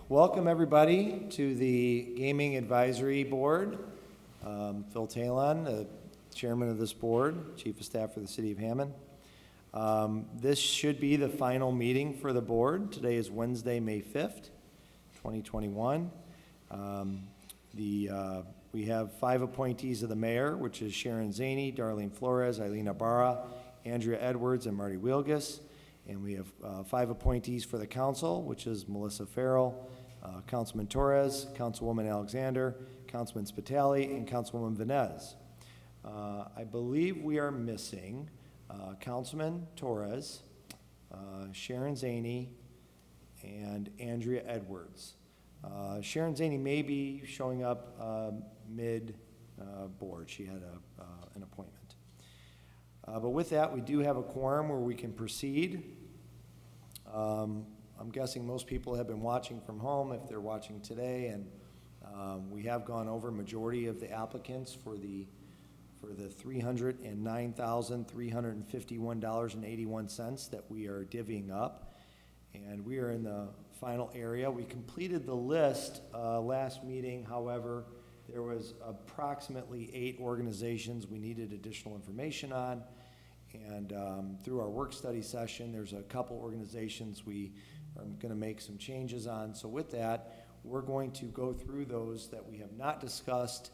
Welcome everybody to the Gaming Advisory Board. Phil Talon, the chairman of this board, chief of staff for the city of Hammond. This should be the final meeting for the board. Today is Wednesday, May 5th, 2021. We have 5 appointees of the mayor, which is Sharon Zaney, Darlene Flores, Eileen Ibarra, Andrea Edwards, and Marty Wielgus. And we have 5 appointees for the council, which is Melissa Farrell, Councilman Torres, Councilwoman Alexander, Councilman Spitali, and Councilwoman Venez. I believe we are missing Councilman Torres, Sharon Zaney, and Andrea Edwards. Sharon Zaney may be showing up mid-board. She had an appointment. But with that, we do have a quorum where we can proceed. I'm guessing most people have been watching from home if they're watching today, and we have gone over a majority of the applicants for the $309,351.81 that we are divvying up. And we are in the final area. We completed the list last meeting. However, there was approximately 8 organizations we needed additional information on. And through our work study session, there's a couple organizations we are going to make some changes on. So with that, we're going to go through those that we have not discussed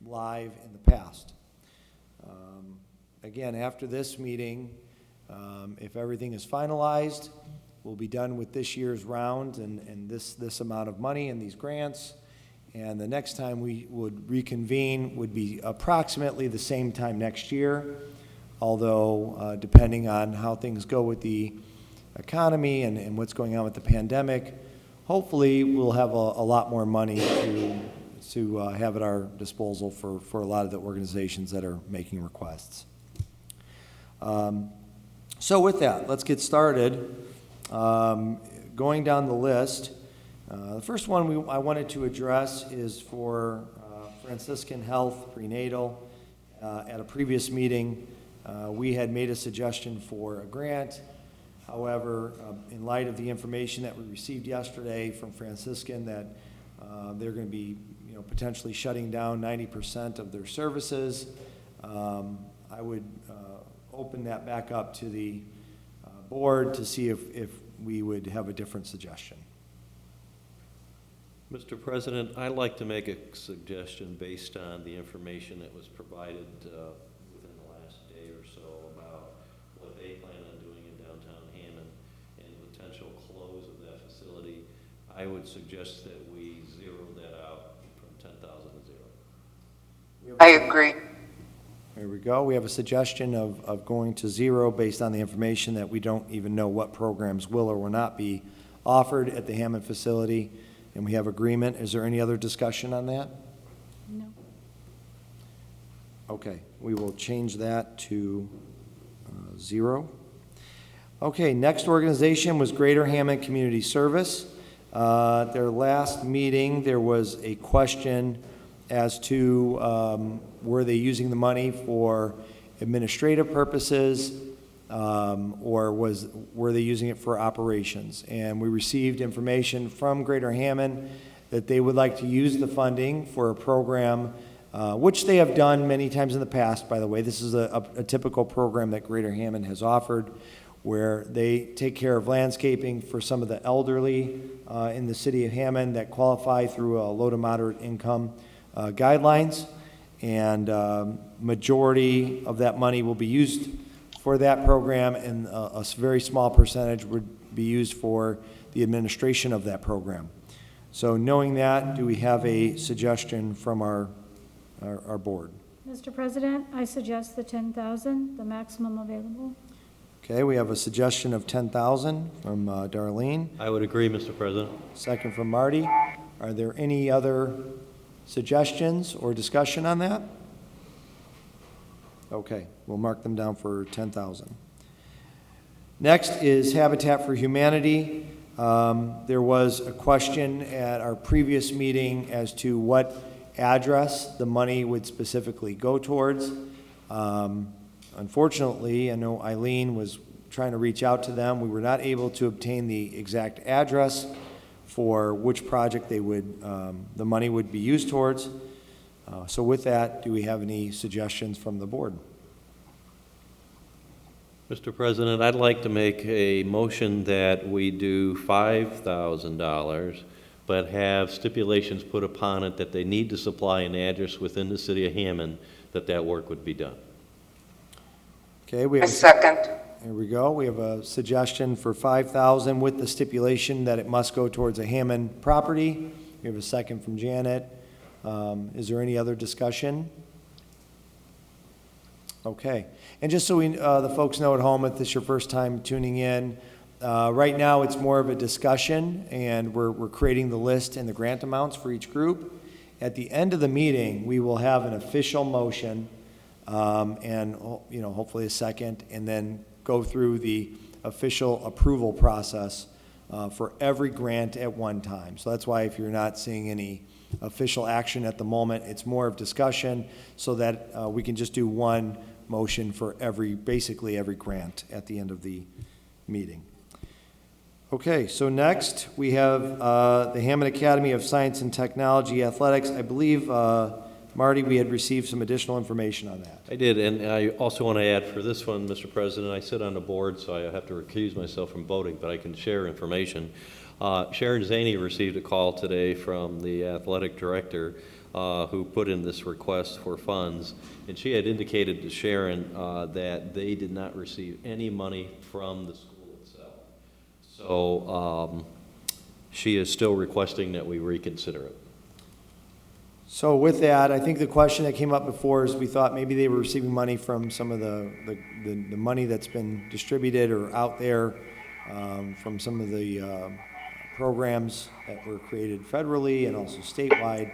live in the past. Again, after this meeting, if everything is finalized, we'll be done with this year's round and this amount of money and these grants. And the next time we would reconvene would be approximately the same time next year, although depending on how things go with the economy and what's going on with the pandemic, hopefully we'll have a lot more money to have at our disposal for a lot of the organizations that are making requests. So with that, let's get started. Going down the list, the first one I wanted to address is for Franciscan Health Prenatal. At a previous meeting, we had made a suggestion for a grant. However, in light of the information that we received yesterday from Franciscan that they're going to be potentially shutting down 90% of their services, I would open that back up to the board to see if we would have a different suggestion. Mr. President, I'd like to make a suggestion based on the information that was provided within the last day or so about what they plan on doing in downtown Hammond and the potential close of that facility. I would suggest that we zero that out from 10,000 to 0. I agree. There we go. We have a suggestion of going to 0 based on the information that we don't even know what programs will or will not be offered at the Hammond facility, and we have agreement. Is there any other discussion on that? No. Okay, we will change that to 0. Okay, next organization was Greater Hammond Community Service. Their last meeting, there was a question as to were they using the money for administrative purposes or were they using it for operations? And we received information from Greater Hammond that they would like to use the funding for a program, which they have done many times in the past, by the way. This is a typical program that Greater Hammond has offered, where they take care of landscaping for some of the elderly in the city of Hammond that qualify through a low to moderate income guidelines, and majority of that money will be used for that program, and a very small percentage would be used for the administration of that program. So knowing that, do we have a suggestion from our board? Mr. President, I suggest the 10,000, the maximum available. Okay, we have a suggestion of 10,000 from Darlene. I would agree, Mr. President. Second from Marty. Are there any other suggestions or discussion on that? Okay, we'll mark them down for 10,000. Next is Habitat for Humanity. There was a question at our previous meeting as to what address the money would specifically go towards. Unfortunately, I know Eileen was trying to reach out to them. We were not able to obtain the exact address for which project they would, the money would be used towards. So with that, do we have any suggestions from the board? Mr. President, I'd like to make a motion that we do $5,000, but have stipulations put upon it that they need to supply an address within the city of Hammond that work would be done. Okay, we I have, second. here we go. We have a suggestion for 5,000 with the stipulation that it must go towards a Hammond property. We have a second from Janet. Is there any other discussion? Okay. And just so we, the folks know at home, if this is your first time tuning in, right now it's more of a discussion, and we're creating the list and the grant amounts for each group. At the end of the meeting, we will have an official motion, and hopefully a second, and then go through the official approval process for every grant at one time. So that's why if you're not seeing any official action at the moment, it's more of discussion, so that we can just do one motion for basically every grant at the end of the meeting. Okay, so next we have the Hammond Academy of Science and Technology Athletics. I believe, Marty, we had received some additional information on that. I did, and I also want to add for this one, Mr. President, I sit on the board, so I have to recuse myself from voting, but I can share information. Sharon Zaney received a call today from the athletic director who put in this request for funds, and she had indicated to Sharon that they did not receive any money from the school itself. So she is still requesting that we reconsider it. So with that, I think the question that came up before is we thought maybe they were receiving money from some of the money that's been distributed or out there from some of the programs that were created federally and also statewide,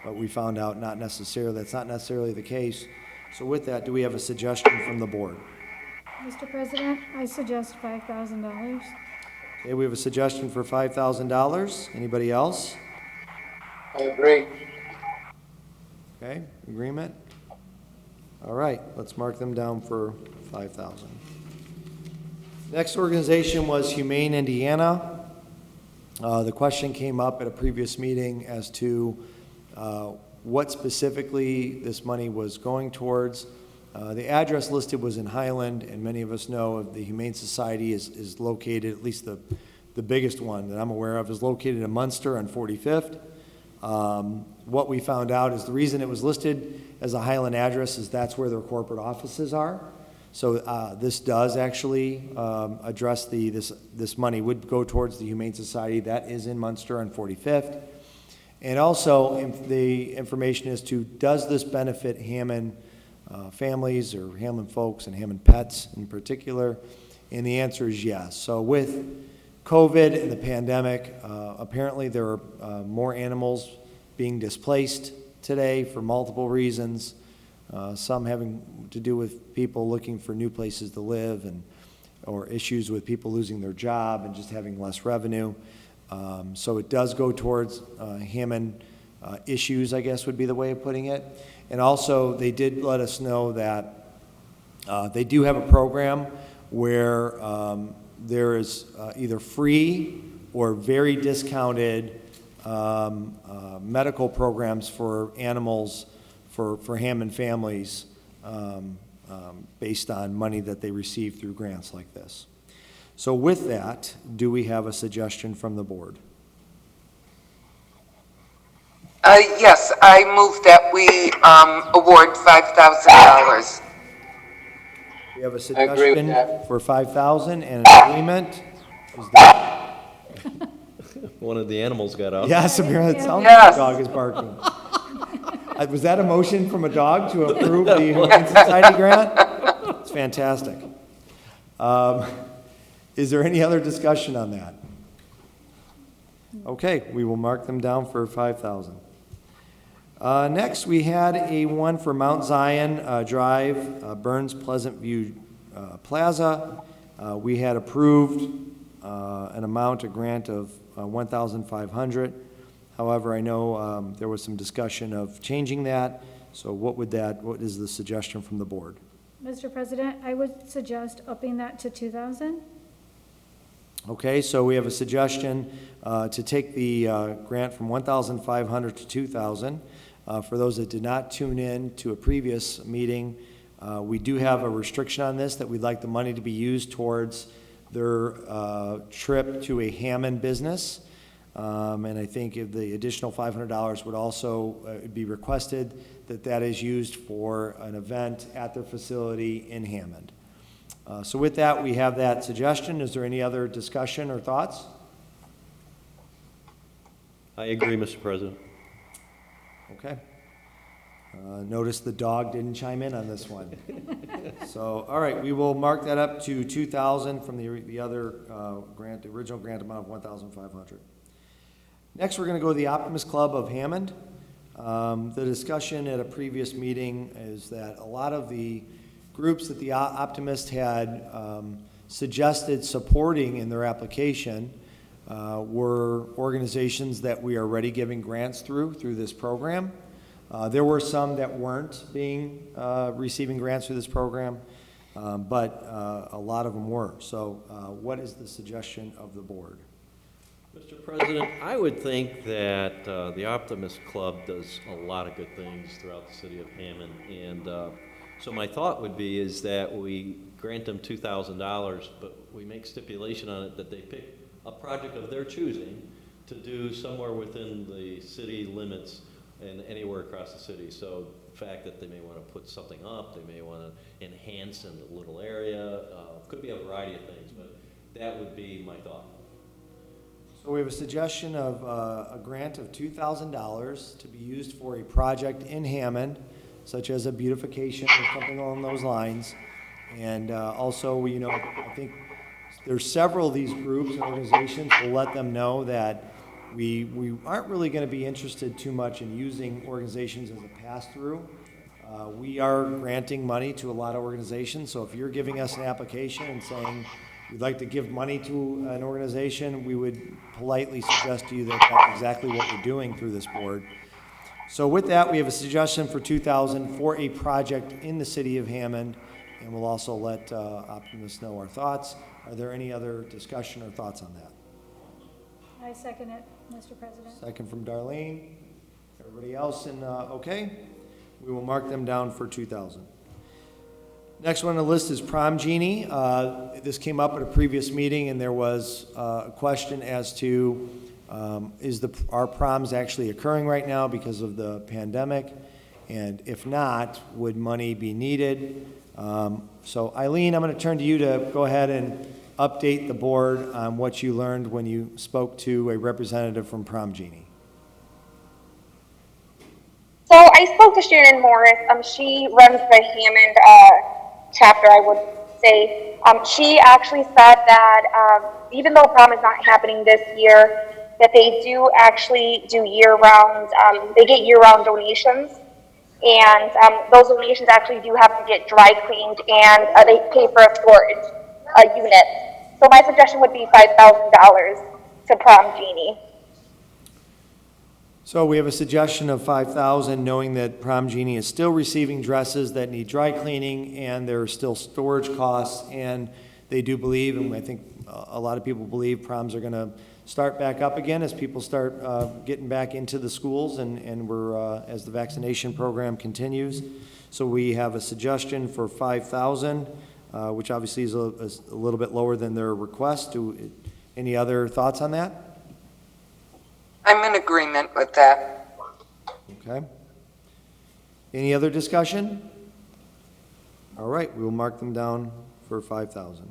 but we found out that's not necessarily the case. So with that, do we have a suggestion from the board? Mr. President, I suggest $5,000. Okay, we have a suggestion for $5,000. Anybody else? I agree. Okay, agreement? All right, let's mark them down for 5,000. Next organization was Humane Indiana. The question came up at a previous meeting as to what specifically this money was going towards. The address listed was in Highland, and many of us know the Humane Society is located, at least the biggest one that I'm aware of, is located in Munster on 45th. What we found out is the reason it was listed as a Highland address is that's where their corporate offices are. So this does actually address this money would go towards the Humane Society that is in Munster on 45th. And also the information as to does this benefit Hammond families or Hammond folks and Hammond pets in particular? And the answer is yes. So with COVID and the pandemic, apparently there are more animals being displaced today for multiple reasons, some having to do with people looking for new places to live or issues with people losing their job and just having less revenue. So it does go towards Hammond issues, I guess would be the way of putting it. And also they did let us know that they do have a program where there is either free or very discounted medical programs for animals for Hammond families based on money that they receive through grants like this. So with that, do we have a suggestion from the board? Yes, I move that we award $5,000. We have a agree with suggestion that. for 5,000 and an agreement. Is that, One of the animals got out. yes, apparently it sounds Yes. like a dog is barking. Was that a motion from a dog to approve the Humane Society grant? It's fantastic. Is there any other discussion on that? Okay, we will mark them down for 5,000. Next, we had a one for Mount Zion Drive, Burns Pleasant View Plaza. We had approved an amount, a grant of $1,500. However, I know there was some discussion of changing that. So what is the suggestion from the board? Mr. President, I would suggest upping that to $2,000. Okay, so we have a suggestion to take the grant from 1,500 to 2,000. For those that did not tune in to a previous meeting, we do have a restriction on this, that we'd like the money to be used towards their trip to a Hammond business. And I think if the additional $500 would also be requested, that is used for an event at their facility in Hammond. So with that, we have that suggestion. Is there any other discussion or thoughts? I agree, Mr. President. Okay. Notice the dog didn't chime in on this one. So, all right, we will mark that up to 2,000 from the other grant, the original grant amount of 1,500. Next, we're going to go to the Optimus Club of Hammond. The discussion at a previous meeting is that a lot of the groups that the Optimist had suggested supporting in their application were organizations that we are already giving grants through this program. There were some that weren't receiving grants through this program, but a lot of them were. So what is the suggestion of the board? Mr. President, I would think that the Optimist Club does a lot of good things throughout the city of Hammond, and so my thought would be is that we grant them $2,000, but we make stipulation on it that they pick a project of their choosing to do somewhere within the city limits and anywhere across the city. So the fact that they may want to put something up, they may want to enhance in the little area, could be a variety of things, but that would be my thought. So we have a suggestion of a grant of $2,000 to be used for a project in Hammond, such as a beautification or something along those lines. And also, I think there's several of these groups and organizations. We'll let them know that we aren't really going to be interested too much in using organizations as a pass-through. We are granting money to a lot of organizations, so if you're giving us an application and saying you'd like to give money to an organization, we would politely suggest to you that that's exactly what we're doing through this board. So with that, we have a suggestion for $2,000 for a project in the city of Hammond, and we'll also let Optimus know our thoughts. Are there any other discussion or thoughts on that? I second it, Mr. President. Second from Darlene. Everybody else okay? We will mark them down for 2,000. Next one on the list is Prom Genie. This came up at a previous meeting, and there was a question as to are proms actually occurring right now because of the pandemic? And if not, would money be needed? So Eileen, I'm going to turn to you to go ahead and update the board on what you learned when you spoke to a representative from Prom Genie. So I spoke to Shannon Morris. She runs the Hammond chapter, I would say. She actually said that even though prom is not happening this year, that they do actually do year-round, they get year-round donations. And those donations actually do have to get dry cleaned, and they pay for a storage unit. So my suggestion would be $5,000 to Prom Genie. So we have a suggestion of $5,000, knowing that Prom Genie is still receiving dresses that need dry cleaning, and there are still storage costs, and they do believe, and I think a lot of people believe, proms are going to start back up again as people start getting back into the schools, and we're as the vaccination program continues. So we have a suggestion for $5,000, which obviously is a little bit lower than their request. Any other thoughts on that? I'm in agreement with that. Okay. Any other discussion? All right, we will mark them down for $5,000.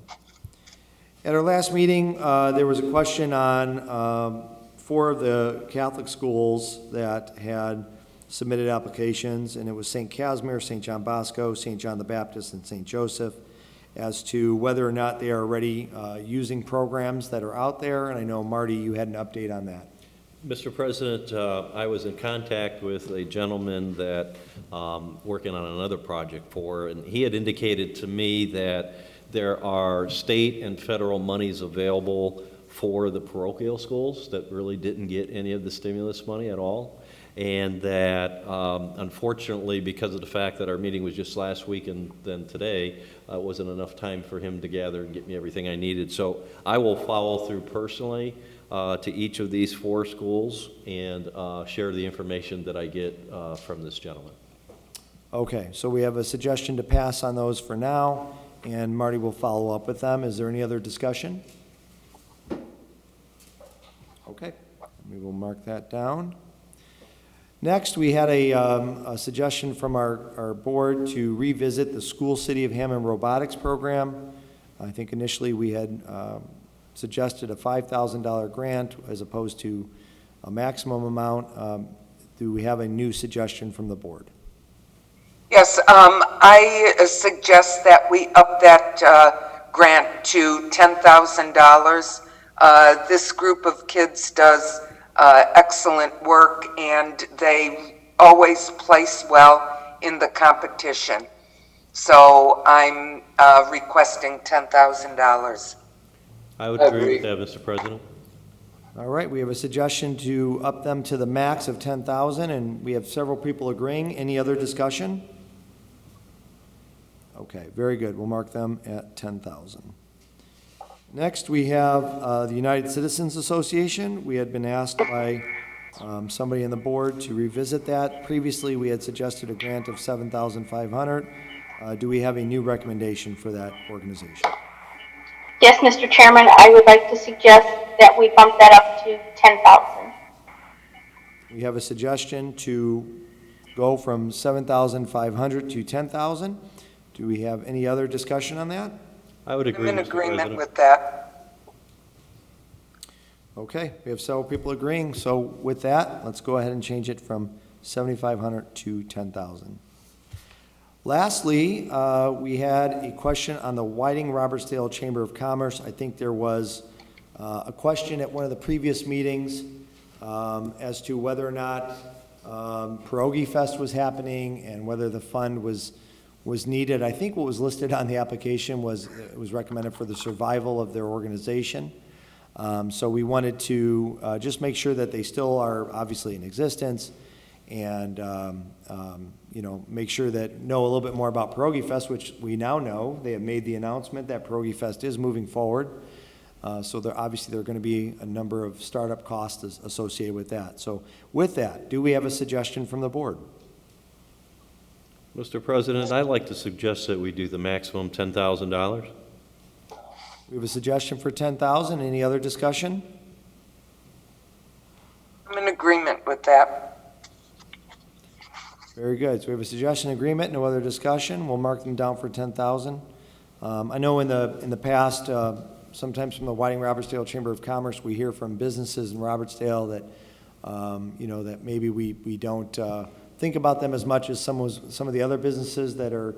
At our last meeting, there was a question on 4 of the Catholic schools that had submitted applications, and it was St. Casimir, St. John Bosco, St. John the Baptist, and St. Joseph, as to whether or not they are already using programs that are out there. And I know, Marty, you had an update on that. Mr. President, I was in contact with a gentleman that working on another project and he had indicated to me that there are state and federal monies available for the parochial schools that really didn't get any of the stimulus money at all. And that unfortunately, because of the fact that our meeting was just last week and then today, wasn't enough time for him to gather and get me everything I needed. So I will follow through personally to each of these 4 schools and share the information that I get from this gentleman. Okay, so we have a suggestion to pass on those for now, and Marty will follow up with them. Is there any other discussion? Okay, we will mark that down. Next, we had a suggestion from our board to revisit the School City of Hammond robotics program. I think initially we had suggested a $5,000 grant as opposed to a maximum amount. Do we have a new suggestion from the board? Yes, I suggest that we up that grant to $10,000. This group of kids does excellent work, and they always place well in the competition. So I'm requesting $10,000. I would agree with that, Mr. President. All right, we have a suggestion to up them to the max of 10,000, and we have several people agreeing. Any other discussion? Okay, very good. We'll mark them at 10,000. Next, we have the United Citizens Association. We had been asked by somebody on the board to revisit that. Previously, we had suggested a grant of $7,500. Do we have a new recommendation for that organization? Yes, Mr. Chairman, I would like to suggest that we bump that up to 10,000. We have a suggestion to go from 7,500 to 10,000. Do we have any other discussion on that? I would agree, I'm in Mr. agreement President. with that. Okay, we have several people agreeing. So with that, let's go ahead and change it from 7,500 to 10,000. Lastly, we had a question on the Whiting-Robertsdale Chamber of Commerce. I think there was a question at one of the previous meetings as to whether or not Pierogi Fest was happening and whether the fund was needed. I think what was listed on the application was it was recommended for the survival of their organization. So we wanted to just make sure that they still are obviously in existence, and you know, make sure that know a little bit more about Pierogi Fest, which we now know. They have made the announcement that Pierogi Fest is moving forward. So there obviously there are going to be a number of startup costs associated with that. So with that, do we have a suggestion from the board? Mr. President, I'd like to suggest that we do the maximum $10,000. We have a suggestion for 10,000. Any other discussion? I'm in agreement with that. Very good. So we have a suggestion agreement, no other discussion. We'll mark them down for 10,000. I know in the past, sometimes from the Whiting-Robertsdale Chamber of Commerce, we hear from businesses in Robertsdale that, you know, that maybe we don't think about them as much as some of the other businesses that are,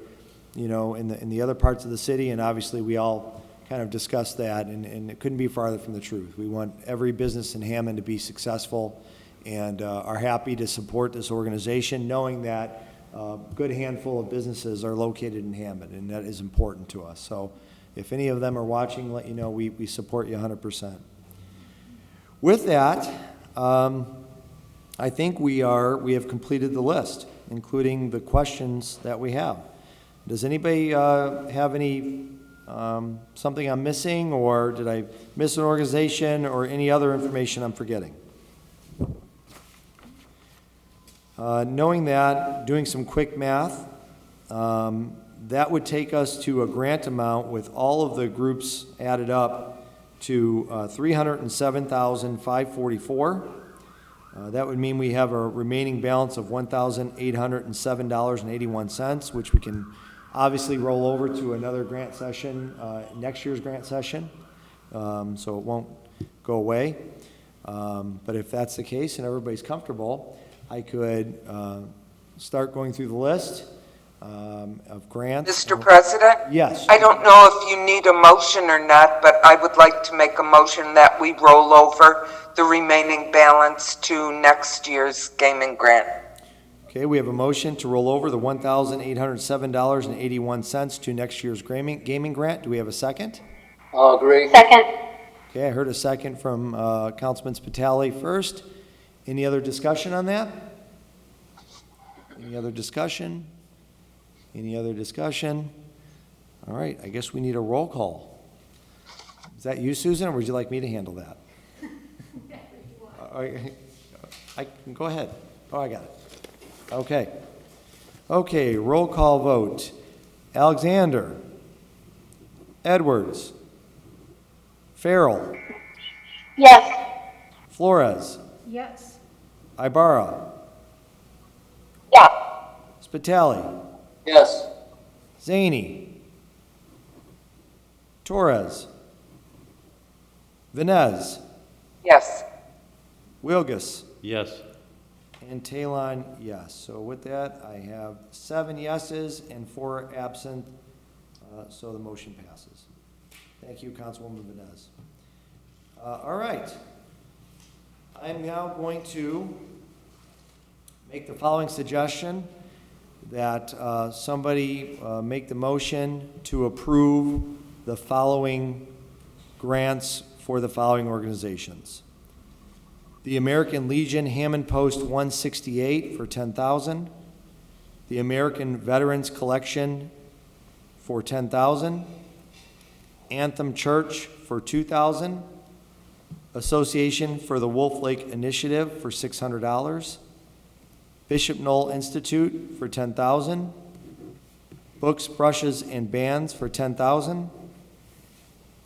you know, in the other parts of the city. And obviously, we all kind of discussed that, and it couldn't be farther from the truth. We want every business in Hammond to be successful, and are happy to support this organization, knowing that a good handful of businesses are located in Hammond, and that is important to us. So if any of them are watching, let you know we support you 100%. With that, I think we have completed the list, including the questions that we have. Does anybody have any something I'm missing, or did I miss an organization, or any other information I'm forgetting? Knowing that, doing some quick math, that would take us to a grant amount with all of the groups added up to $307,544. That would mean we have a remaining balance of $1,807.81, which we can obviously roll over to another grant session, next year's grant session, so it won't go away. But if that's the case and everybody's comfortable, I could start going through the list of grants. Mr. President? Yes. I don't know if you need a motion or not, but I would like to make a motion that we roll over the remaining balance to next year's gaming grant. Okay, we have a motion to roll over the $1,807.81 to next year's gaming grant. Do we have a second? I'll agree. Second. Okay, I heard a second from Councilman Spitali first. Any other discussion on that? Any other discussion? Any other discussion? All right, I guess we need a roll call. Is that you, Susan, or would you like me to handle that? I can go ahead. Oh, I got it. Okay. Okay, roll call vote. Alexander. Edwards. Farrell. Yes. Flores. Yes. Ibarra. Yeah. Spitali. Yes. Zaney. Torres. Venez. Yes. Wilgus. Yes. And Talon, yes. So with that, I have 7 yeses and 4 absent, so the motion passes. Thank you, Councilwoman Venez. All right. I'm now going to make the following suggestion, that somebody make the motion to approve the following grants for the following organizations. The American Legion Hammond Post 168 for $10,000. The American Veterans Collection for $10,000. Anthem Church for $2,000. Association for the Wolf Lake Initiative for $600. Bishop Knoll Institute for $10,000. Books, Brushes, and Bands for $10,000.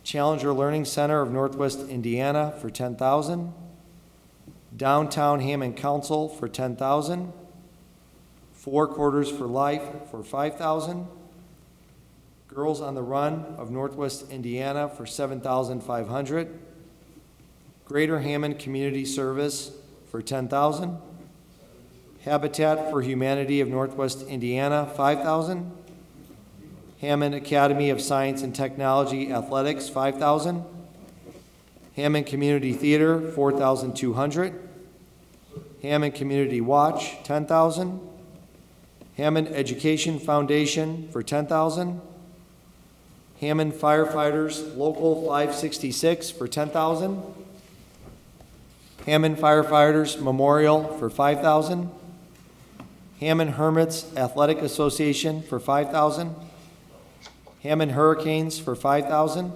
Challenger Learning Center of Northwest Indiana for $10,000. Downtown Hammond Council for $10,000. Four Quarters for Life for $5,000. Girls on the Run of Northwest Indiana for $7,500. Greater Hammond Community Service for $10,000. Habitat for Humanity of Northwest Indiana, $5,000. Hammond Academy of Science and Technology Athletics, $5,000. Hammond Community Theater, $4,200. Hammond Community Watch, $10,000. Hammond Education Foundation for $10,000. Hammond Firefighters Local 566 for $10,000. Hammond Firefighters Memorial for $5,000. Hammond Hermits Athletic Association for $5,000. Hammond Hurricanes for $5,000.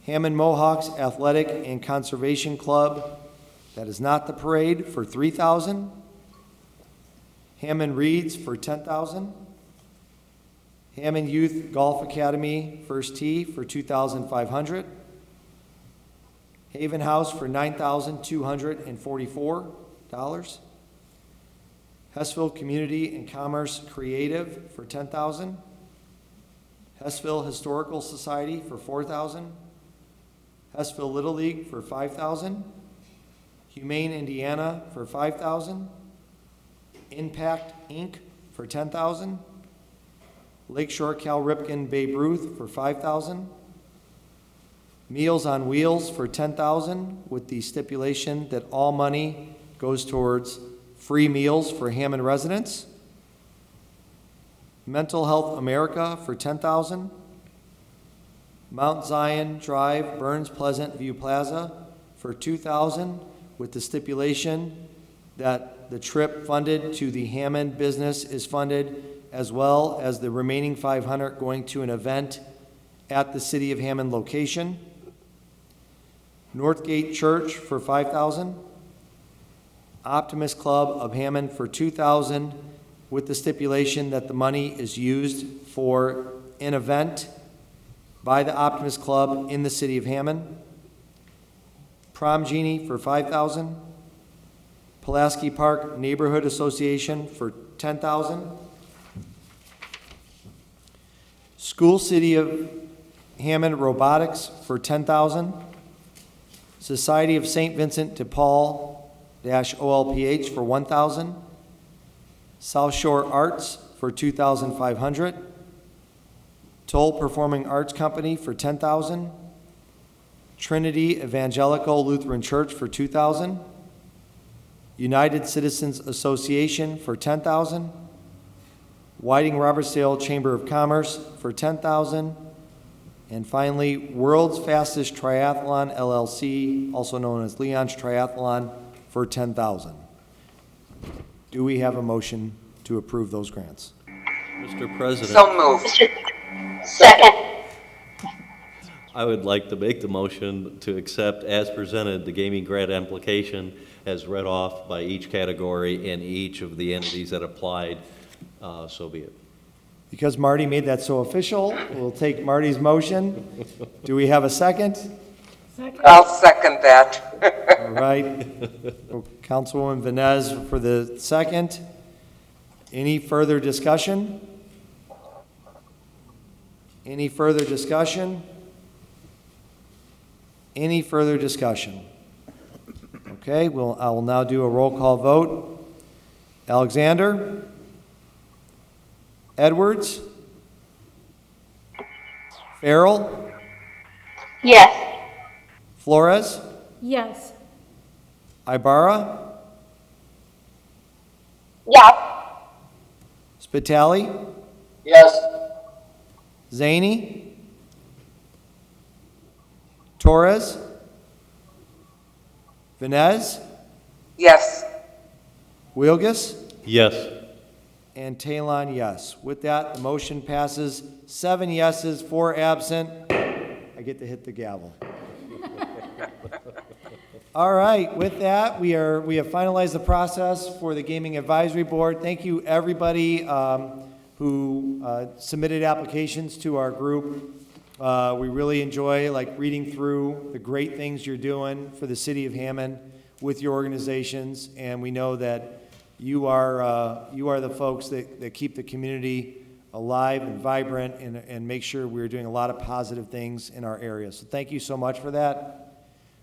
Hammond Mohawks Athletic and Conservation Club, that is not the parade, for $3,000. Hammond Reeds for $10,000. Hammond Youth Golf Academy First Tee for $2,500. Haven House for $9,244. Hessville Community and Commerce Creative for $10,000. Hessville Historical Society for $4,000. Hessville Little League for $5,000. Humane Indiana for $5,000. Impact Inc. for $10,000. Lakeshore Cal Ripken Babe Ruth for $5,000. Meals on Wheels for $10,000, with the stipulation that all money goes towards free meals for Hammond residents. Mental Health America for $10,000. Mount Zion Drive, Burns Pleasant View Plaza for $2,000, with the stipulation that the trip funded to the Hammond business is funded, as well as the remaining $500 going to an event at the City of Hammond location. Northgate Church for $5,000. Optimus Club of Hammond for $2,000, with the stipulation that the money is used for an event by the Optimus Club in the City of Hammond. Prom Genie for $5,000. Pulaski Park Neighborhood Association for $10,000. School City of Hammond Robotics for $10,000. Society of St. Vincent de Paul -OLPH for $1,000. South Shore Arts for $2,500. Toll Performing Arts Company for $10,000. Trinity Evangelical Lutheran Church for $2,000. United Citizens Association for $10,000. Whiting Robertsdale Chamber of Commerce for $10,000. And finally, World's Fastest Triathlon LLC, also known as Leon's Triathlon, for $10,000. Do we have a motion to approve those grants? Mr. President, So moved. Second. I would like to make the motion to accept as presented the gaming grant application as read off by each category and each of the entities that applied, so be it. Because Marty made that so official, we'll take Marty's motion. Do we have a second? Second. I'll second that. All right. Councilwoman Venez for the second. Any further discussion? Any further discussion? Any further discussion? Okay, I will now do a roll call vote. Alexander? Edwards? Farrell? Yes. Flores? Yes. Ibarra? Yes. Spitali? Yes. Zaney? Torres? Venez? Yes. Wilgus? Yes. And Talon, yes. With that, the motion passes 7 yeses, 4 absent. I get to hit the gavel. All right, with that, we have finalized the process for the Gaming Advisory Board. Thank you, everybody who submitted applications to our group. We really enjoy reading through the great things you're doing for the city of Hammond with your organizations, and we know that you are the folks that keep the community alive and vibrant and make sure we're doing a lot of positive things in our area. So thank you so much for that.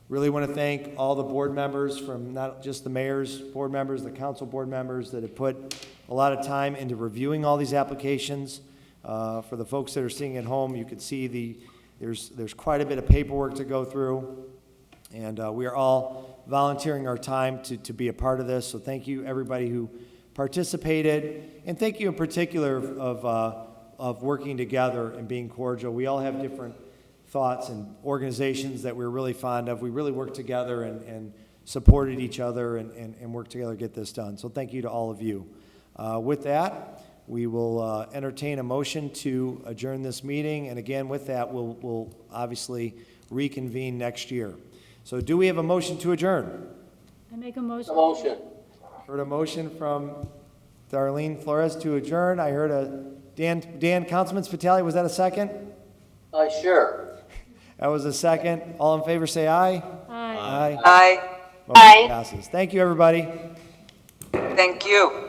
Really want to thank all the board members, from not just the mayor's board members, the council board members that have put a lot of time into reviewing all these applications. For the folks that are seeing at home, you can see there's quite a bit of paperwork to go through, and we are all volunteering our time to be a part of this. So thank you, everybody who participated, and thank you in particular of working together and being cordial. We all have different thoughts and organizations that we're really fond of. We really worked together and supported each other and worked together to get this done. So thank you to all of you. With that, we will entertain a motion to adjourn this meeting. And again, with that, we'll obviously reconvene next year. So do we have a motion to adjourn? I make a motion. Motion. Heard a motion from Darlene Flores to adjourn. I heard Dan, Councilman Spitali, was that a second? Sure. That was a second. All in favor, say aye. Aye. Aye. Motion passes. Thank you, everybody. Thank you.